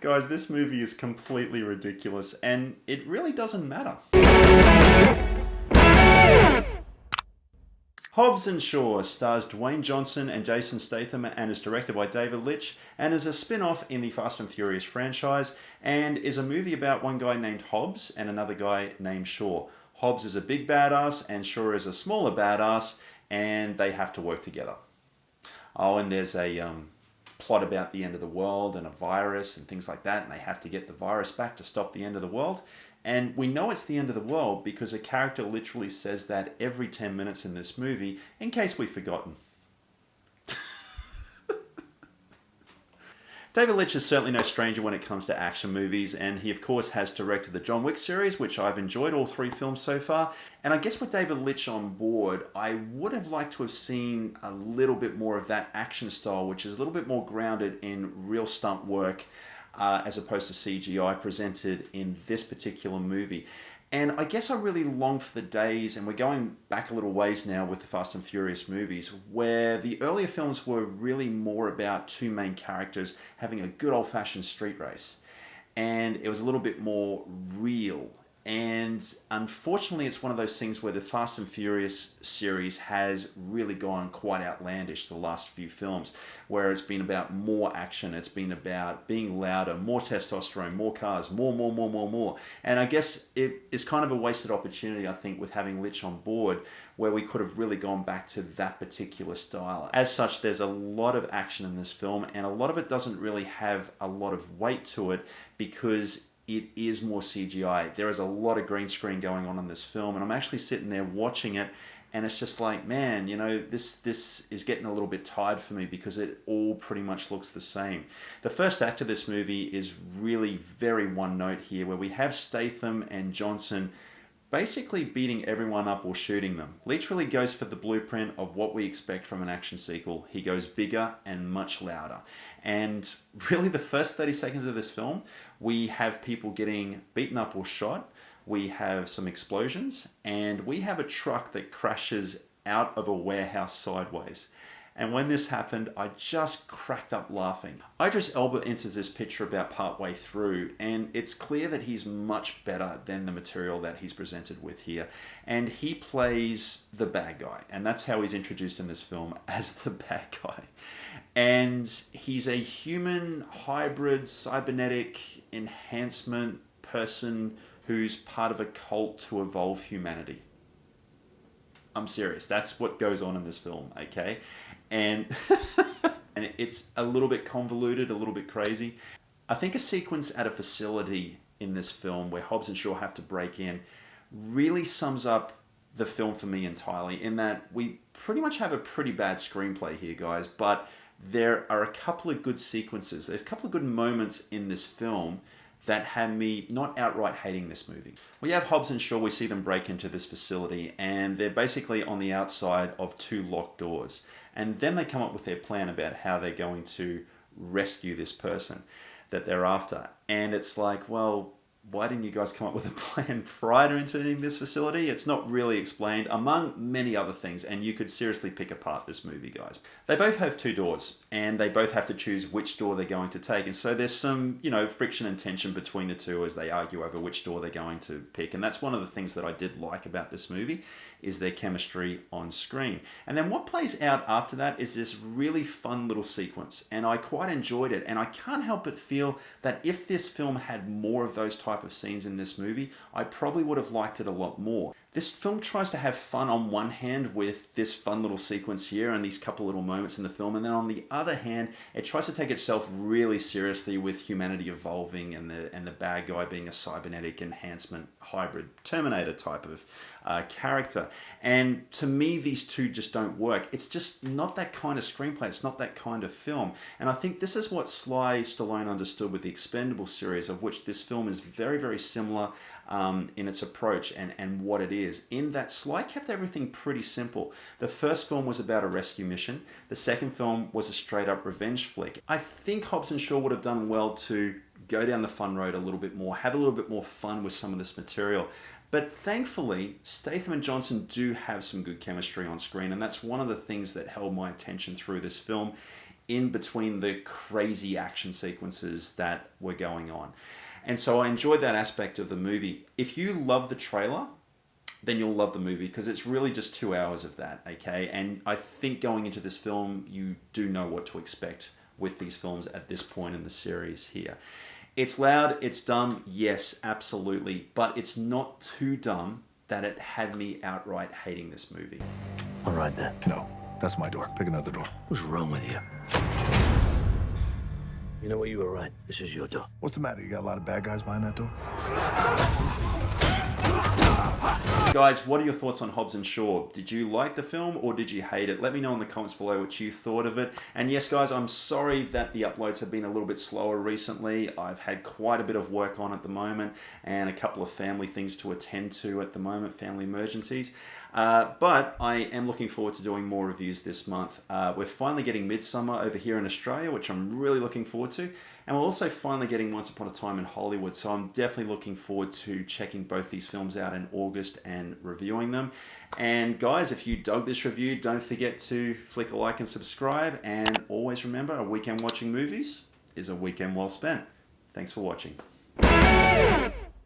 Guys, this movie is completely ridiculous, and it really doesn't matter. Hobbs and Shaw stars Dwayne Johnson and Jason Statham and is directed by David Leitch and is a spin-off in the Fast and Furious franchise and is a movie about one guy named Hobbs and another guy named Shaw. Hobbs is a big badass and Shaw is a smaller badass, and they have to work together. Oh, and there's a plot about the end of the world and a virus and things like that, and they have to get the virus back to stop the end of the world. And we know it's the end of the world because a character literally says that every 10 minutes in this movie, in case we've forgotten. David Leitch is certainly no stranger when it comes to action movies, and he of course has directed the John Wick series, which I've enjoyed all 3 films so far. And I guess with David Leitch on board, I would have liked to have seen a little bit more of that action style, which is a little bit more grounded in real stunt work, as opposed to CGI presented in this particular movie. And I guess I really long for the days, and we're going back a little ways now with the Fast and Furious movies, where the earlier films were really more about 2 main characters having a good old-fashioned street race. And it was a little bit more real. And unfortunately, it's one of those things where the Fast and Furious series has really gone quite outlandish the last few films, where it's been about more action, it's been about being louder, more testosterone, more cars, more. And I guess it is kind of a wasted opportunity, I think, with having Litch on board, where we could have really gone back to that particular style. As such, there's a lot of action in this film, and a lot of it doesn't really have a lot of weight to it because it is more CGI. There is a lot of green screen going on in this film, and I'm actually sitting there watching it, and it's just like, man, you know, this is getting a little bit tired for me because it all pretty much looks the same. The first act of this movie is really very one note here, where we have Statham and Johnson basically beating everyone up or shooting them. Leitch really goes for the blueprint of what we expect from an action sequel. He goes bigger and much louder. And really the first 30 seconds of this film, we have people getting beaten up or shot, we have some explosions, and we have a truck that crashes out of a warehouse sideways. And when this happened, I just cracked up laughing. Idris Elba enters this picture about partway through, and it's clear that he's much better than the material that he's presented with here. And he plays the bad guy, and that's how he's introduced in this film, as the bad guy. And he's a human hybrid cybernetic enhancement person who's part of a cult to evolve humanity. I'm serious. That's what goes on in this film, okay? And and it's a little bit convoluted, a little bit crazy. I think a sequence at a facility in this film where Hobbs and Shaw have to break in really sums up the film for me entirely, in that we pretty much have a pretty bad screenplay here, guys, but there are a couple of good sequences. There's a couple of good moments in this film that had me not outright hating this movie. We have Hobbs and Shaw, we see them break into this facility, and they're basically on the outside of 2 locked doors. And then they come up with their plan about how they're going to rescue this person that they're after. And it's like, well, why didn't you guys come up with a plan prior to entering this facility? It's not really explained, among many other things, and you could seriously pick apart this movie, guys. They both have 2 doors, and they both have to choose which door they're going to take. And so there's some, friction and tension between the 2 as they argue over which door they're going to pick. And that's one of the things that I did like about this movie, is their chemistry on screen. And then what plays out after that is this really fun little sequence, and I quite enjoyed it. And I can't help but feel that if this film had more of those type of scenes in this movie, I probably would have liked it a lot more. This film tries to have fun on one hand with this fun little sequence here and these couple little moments in the film, and then on the other hand, it tries to take itself really seriously with humanity evolving and the bad guy being a cybernetic enhancement hybrid Terminator type of character. And to me, these 2 just don't work. It's just not that kind of screenplay. It's not that kind of film. And I think this is what Sly Stallone understood with the Expendables series, of which this film is very, very similar in its approach and what it is. In that Sly kept everything pretty simple. The first film was about a rescue mission. The second film was a straight up revenge flick. I think Hobbs and Shaw would have done well to go down the fun road a little bit more, have a little bit more fun with some of this material. But thankfully, Statham and Johnson do have some good chemistry on screen, and that's one of the things that held my attention through this film, in between the crazy action sequences that were going on. And so I enjoyed that aspect of the movie. If you love the trailer, then you'll love the movie because it's really just 2 hours of that, okay? And I think going into this film, you do know what to expect with these films at this point in the series here. It's loud, it's dumb, yes, absolutely, but it's not too dumb that it had me outright hating this movie. All right then. No, that's my door. Pick another door. What's wrong with you? You know what? You were right. This is your door. What's the matter? You got a lot of bad guys behind that door? Guys, what are your thoughts on Hobbs and Shaw? Did you like the film or did you hate it? Let me know in the comments below what you thought of it. And yes, guys, I'm sorry that the uploads have been a little bit slower recently. I've had quite a bit of work on at the moment and a couple of family things to attend to at the moment, family emergencies. But I am looking forward to doing more reviews this month. We're finally getting Midsummer over here in Australia, which I'm really looking forward to. And we're also finally getting Once Upon a Time in Hollywood. So I'm definitely looking forward to checking both these films out in August and reviewing them. And guys, if you dug this review, don't forget to flick a like and subscribe. And always remember, a weekend watching movies is a weekend well spent. Thanks for watching.